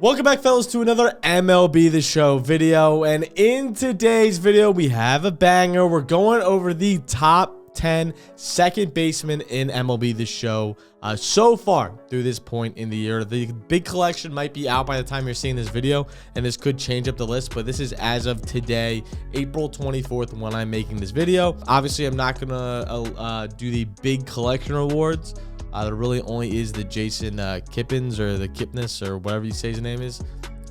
Welcome back, fellas, to another MLB The Show video. And in today's video, we have a banger. We're going over the top 10 second basemen in MLB The Show so far through this point in the year. The big collection might be out by the time you're seeing this video, and this could change up the list, but this is as of today, April 24th, when I'm making this video. Obviously, I'm not gonna do the big collection awards. There really only is the Jason Kippens or the Kipnis or whatever you say his name is.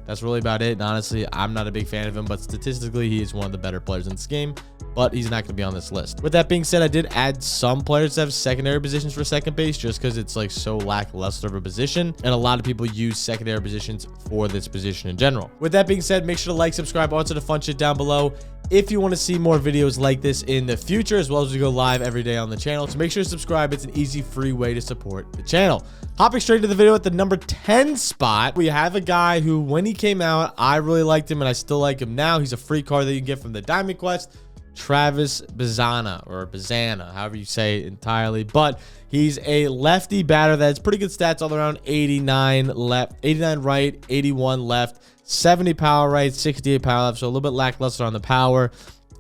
That's really about it. And honestly, I'm not a big fan of him, but statistically, he is one of the better players in this game. But he's not going to be on this list. With that being said, I did add some players that have secondary positions for second base just because it's like so lackluster of a position. And a lot of people use secondary positions for this position in general. With that being said, make sure to like, subscribe, all to the fun shit down below if you want to see more videos like this in the future, as well as we go live every day on the channel. So make sure to subscribe. It's an easy, free way to support the channel. Hopping straight to the video at the number 10 spot, we have a guy who, when he came out, I really liked him, and I still like him now. He's a free card that you can get from the Diamond Quest. Travis Basemen, or Bazana, however you say it entirely, but he's a lefty batter that has pretty good stats all around. 89 left, 89 right, 81 left, 70 power right, 68 power left, so a little bit lackluster on the power.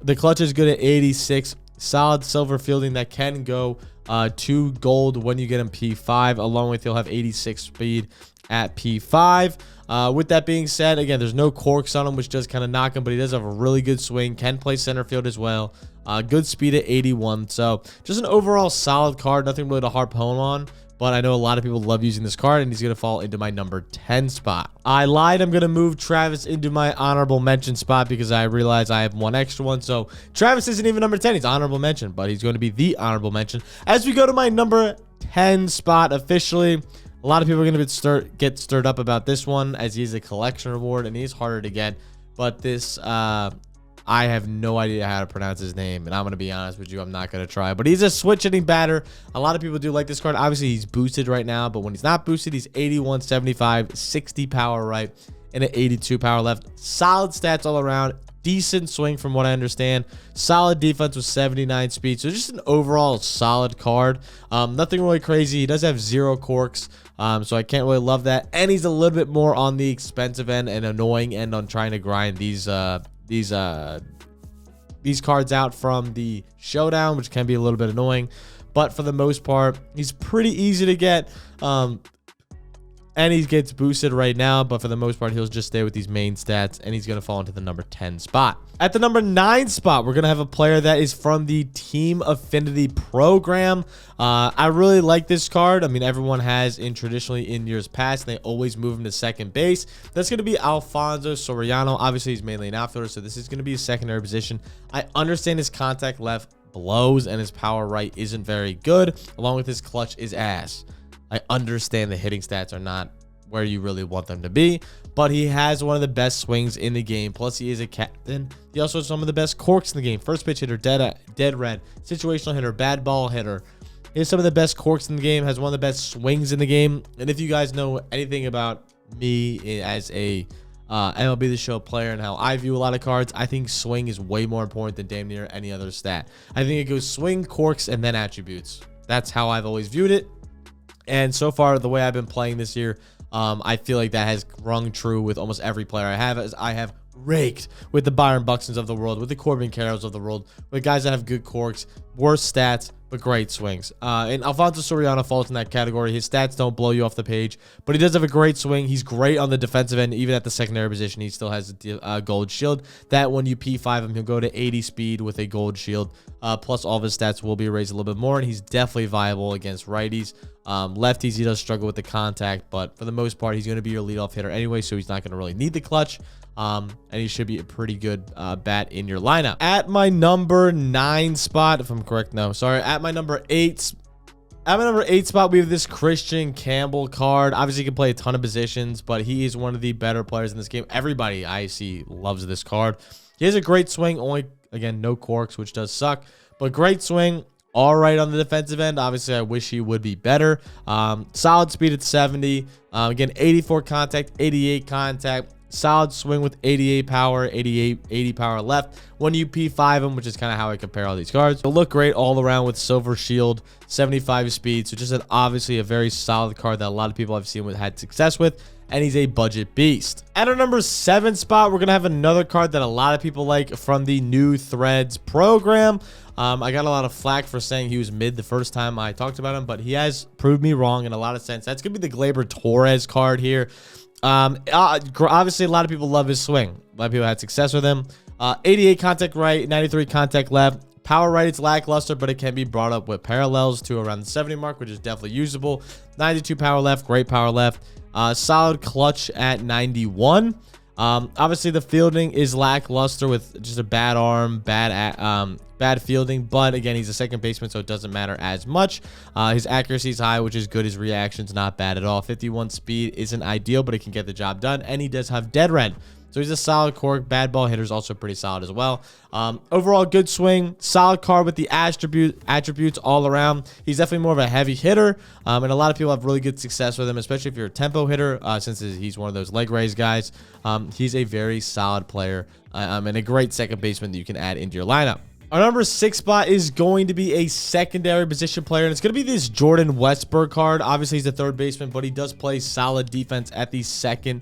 The clutch is good at 86. Solid silver fielding that can go to gold when you get him P5, along with he'll have 86 speed at P5. With that being said, again, there's no corks on him, which does kind of knock him, but he does have a really good swing, can play center field as well. Good speed at 81. So just an overall solid card, nothing really to harp home on, but I know a lot of people love using this card, and he's going to fall into my number 10 spot. I lied. I'm going to move Travis into my honorable mention spot because I realized I have one extra one. So Travis isn't even number 10. He's honorable mention, but he's going to be the honorable mention. As we go to my number 10 spot officially, a lot of people are going to get stirred up about this one, as he's a collection reward, and he's harder to get. But this, I have no idea how to pronounce his name, and I'm going to be honest with you, I'm not going to try. But he's a switch hitting batter. A lot of people do like this card. Obviously, he's boosted right now, but when he's not boosted, he's 81, 75, 60 power right, and an 82 power left. Solid stats all around. Decent swing from what I understand. Solid defense with 79 speed. So just an overall solid card. Nothing really crazy. He does have 0 corks. So I can't really love that. And he's a little bit more on the expensive end and annoying end on trying to grind these cards out from the showdown, which can be a little bit annoying. But for the most part, he's pretty easy to get. And he gets boosted right now, but for the most part, he'll just stay with these main stats, and he's going to fall into the number 10 spot. At the number 9 spot, we're going to have a player that is from the Team Affinity program. I really like this card. I mean, everyone has traditionally in years past, and they always move him to second base. That's going to be Alfonso Soriano. Obviously, he's mainly an outfielder, so this is going to be a secondary position. I understand his contact left blows, and his power right isn't very good, along with his clutch is ass. I understand the hitting stats are not where you really want them to be, but he has one of the best swings in the game. Plus, he is a captain. He also has some of the best corks in the game. First pitch hitter, dead red, situational hitter, bad ball hitter. He has some of the best corks in the game, has one of the best swings in the game. And if you guys know anything about me as a MLB The Show player and how I view a lot of cards, I think swing is way more important than damn near any other stat. I think it goes swing, corks, and then attributes. That's how I've always viewed it. And so far, the way I've been playing this year, I feel like that has rung true with almost every player I have, as I have raked with the Byron Buxtons of the world, with the Corbin Carrolls of the world, with guys that have good corks, worse stats, but great swings. And Alfonso Soriano falls in that category. His stats don't blow you off the page, but he does have a great swing. He's great on the defensive end. Even at the secondary position, he still has a gold shield. That when you P5 him, he'll go to 80 speed with a gold shield. Plus, all of his stats will be raised a little bit more, and he's definitely viable against righties. Lefties, he does struggle with the contact, but for the most part, he's going to be your leadoff hitter anyway, so he's not going to really need the clutch. And he should be a pretty good bat in your lineup. At my number 9 spot, if I'm correct, no, sorry. At my number 8 spot, we have this Christian Campbell card. Obviously, he can play a ton of positions, but he is one of the better players in this game. Everybody I see loves this card. He has a great swing, only, again, no corks, which does suck, but great swing. All right on the defensive end. Obviously, I wish he would be better. Solid speed at 70. Again, 84 contact, 88 contact. Solid swing with 88 power, 80 power left. When you P5 him, which is kind of how I compare all these cards. It'll look great all around with silver shield, 75 speed. So just obviously a very solid card that a lot of people I've seen had success with. and he's a budget beast. At our number 7 spot, we're going to have another card that a lot of people like from the new Threads program. I got a lot of flack for saying he was mid the first time I talked about him, but he has proved me wrong in a lot of sense. That's going to be the Gleyber Torres card here. Obviously, a lot of people love his swing. A lot of people had success with him. 88 contact right, 93 contact left. Power right, it's lackluster, but it can be brought up with parallels to around the 70 mark, which is definitely usable. 92 power left, great power left. Solid clutch at 91. Obviously, the fielding is lackluster with just a bad arm, bad fielding. But again, he's a second baseman, so it doesn't matter as much. His accuracy is high, which is good. His reaction's not bad at all. 51 speed isn't ideal, but it can get the job done. And he does have dead red. So he's a solid cork. Bad ball hitter's also pretty solid as well. Overall, good swing. Solid card with the attributes all around. He's definitely more of a heavy hitter. And a lot of people have really good success with him, especially if you're a tempo hitter, since he's one of those leg raise guys. He's a very solid player and a great second baseman that you can add into your lineup. Our number 6 spot is going to be a secondary position player, and it's going to be this Jordan Westburg card. Obviously, he's a third baseman, but he does play solid defense at the second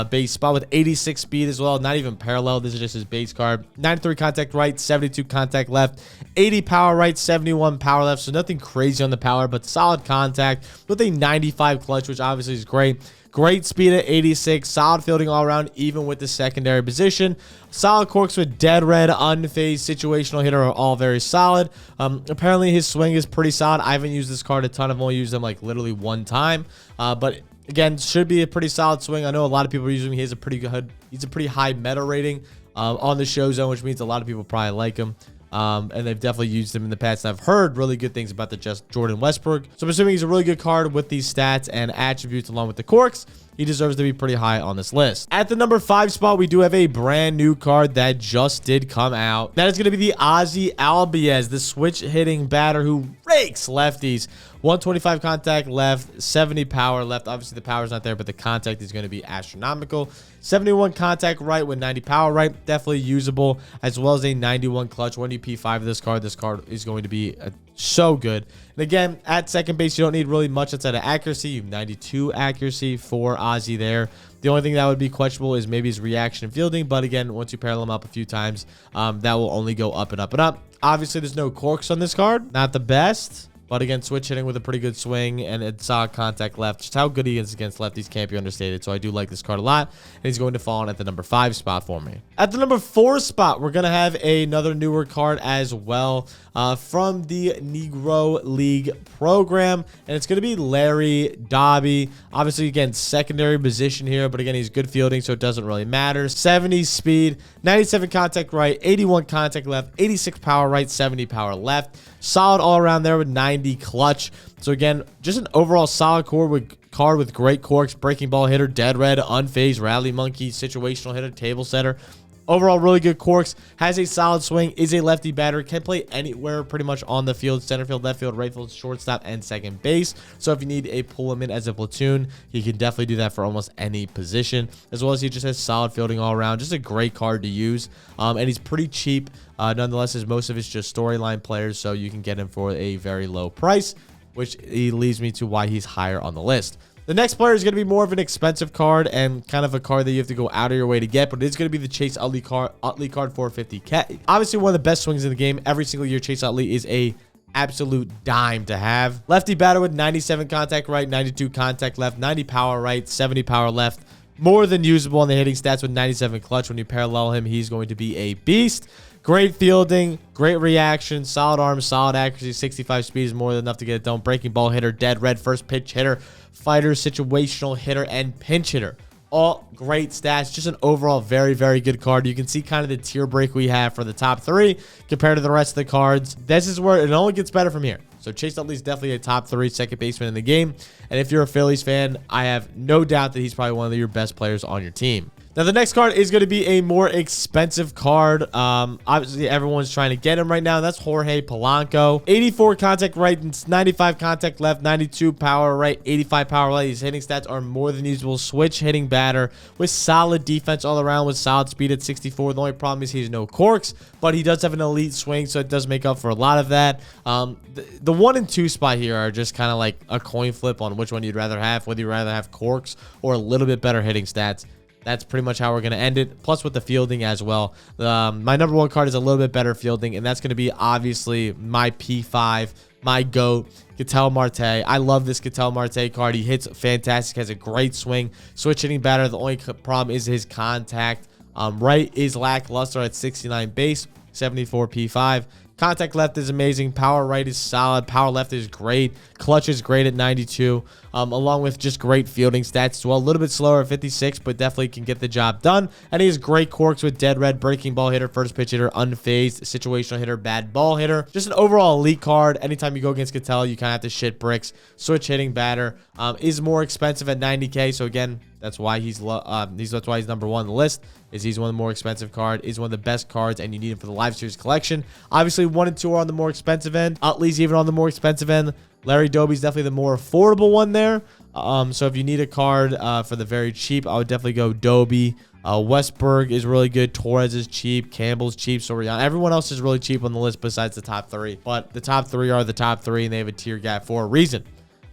base spot with 86 speed as well. Not even parallel. This is just his base card. 93 contact right, 72 contact left, 80 power right, 71 power left. So nothing crazy on the power, but solid contact with a 95 clutch, which obviously is great. Great speed at 86, solid fielding all around, even with the secondary position. Solid corks with dead red, unfazed, situational hitter are all very solid. Apparently, his swing is pretty solid. I haven't used this card a ton. I've only used him like literally one time. But again, should be a pretty solid swing. I know a lot of people are using him. He's a pretty high meta rating on the show zone, which means a lot of people probably like him. And they've definitely used him in the past. I've heard really good things about the Jordan Westburg. So I'm assuming he's a really good card with these stats and attributes along with the corks. He deserves to be pretty high on this list. At the number 5 spot, we do have a brand new card that just did come out. That is going to be the Ozzy Albies, the switch hitting batter who rakes lefties. 125 contact left, 70 power left. Obviously, the power is not there, but the contact is going to be astronomical. 71 contact right with 90 power right. Definitely usable, as well as a 91 clutch. When you P5 this card is going to be so good. And again, at second base, you don't need really much outside of accuracy. You have 92 accuracy for Ozzy there. The only thing that would be questionable is maybe his reaction and fielding. But again, once you parallel him up a few times, that will only go up and up and up. Obviously, there's no corks on this card. Not the best. But again, switch hitting with a pretty good swing and a solid contact left. Just how good he is against lefties can't be understated. So I do like this card a lot. And he's going to fall in at the number 5 spot for me. At the number 4 spot, we're going to have another newer card as well from the Negro League program. And it's going to be Larry Doby. Obviously, again, secondary position here. But again, he's good fielding, so it doesn't really matter. 70 speed, 97 contact right, 81 contact left, 86 power right, 70 power left. Solid all around there with 90 clutch. So again, just an overall solid card with great corks, breaking ball hitter, dead red, unfazed, rally monkey, situational hitter, table setter. Overall, really good corks. Has a solid swing. Is a lefty batter. Can play anywhere pretty much on the field. Center field, left field, right field, shortstop, and second base. So if you need a pull him in as a platoon, he can definitely do that for almost any position. As well as he just has solid fielding all around. Just a great card to use. And he's pretty cheap. Nonetheless, as most of it's just storyline players. So you can get him for a very low price, which leads me to why he's higher on the list. The next player is going to be more of an expensive card and kind of a card that you have to go out of your way to get, but it's going to be the Chase Utley card 450K. Obviously, one of the best swings in the game. Every single year, Chase Utley is a absolute dime to have. Lefty batter with 97 contact right, 92 contact left, 90 power right, 70 power left. More than usable on the hitting stats with 97 clutch. When you parallel him, he's going to be a beast. Great fielding, great reaction, solid arm, solid accuracy, 65 speed is more than enough to get it done. Breaking ball hitter, dead red, first pitch hitter, fighter, situational hitter, and pinch hitter. All great stats. Just an overall very, very good card. You can see kind of the tier break we have for the top 3 compared to the rest of the cards. This is where it only gets better from here. So Chase Utley is definitely a top 3 second baseman in the game. And if you're a Phillies fan, I have no doubt that he's probably one of your best players on your team. Now, the next card is going to be a more expensive card. Obviously, everyone's trying to get him right now. That's Jorge Polanco. 84 contact right, 95 contact left, 92 power right, 85 power left. His hitting stats are more than usable. Switch hitting batter with solid defense all around, with solid speed at 64. The only problem is he has no corks, but he does have an elite swing, so it does make up for a lot of that. The 1 and 2 spot here are just kind of like a coin flip on which one you'd rather have, whether you'd rather have corks or a little bit better hitting stats. That's pretty much how we're going to end it, plus with the fielding as well. My number 1 card is a little bit better fielding, and that's going to be obviously my P5, my GOAT, Ketel Marte. I love this Ketel Marte card. He hits fantastic, has a great swing, switch hitting batter. The only problem is his contact. Right is lackluster at 69 base, 74 P5. Contact left is amazing. Power right is solid. Power left is great. Clutch is great at 92, along with just great fielding stats as well. A little bit slower at 56, but definitely can get the job done. And he has great corks with dead red, breaking ball hitter, first pitch hitter, unfazed, situational hitter, bad ball hitter. Just an overall elite card. Anytime you go against Ketel, you kind of have to shit bricks. Switch hitting batter is more expensive at 90K. So again, that's why he's number 1 on the list. He's one of the more expensive cards. He's one of the best cards, and you need him for the live series collection. Obviously, 1 and 2 are on the more expensive end. Utley's even on the more expensive end. Larry Doby's definitely the more affordable one there. So if you need a card for the very cheap, I would definitely go Doby. Westberg is really good. Torres is cheap. Campbell's cheap. Soriano. Everyone else is really cheap on the list besides the top 3. But the top 3 are the top 3, and they have a tier gap for a reason.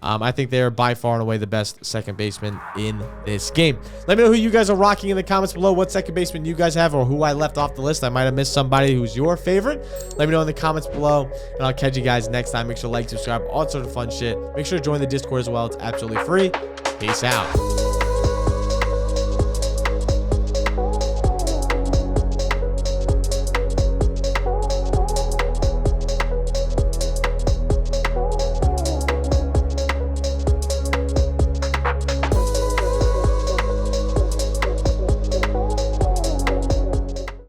I think they are by far and away the best second baseman in this game. Let me know who you guys are rocking in the comments below. What second baseman you guys have, or who I left off the list. I might have missed somebody who's your favorite. Let me know in the comments below, and I'll catch you guys next time. Make sure to like, subscribe, all sorts of fun shit. Make sure to join the Discord as well. It's absolutely free. Peace out.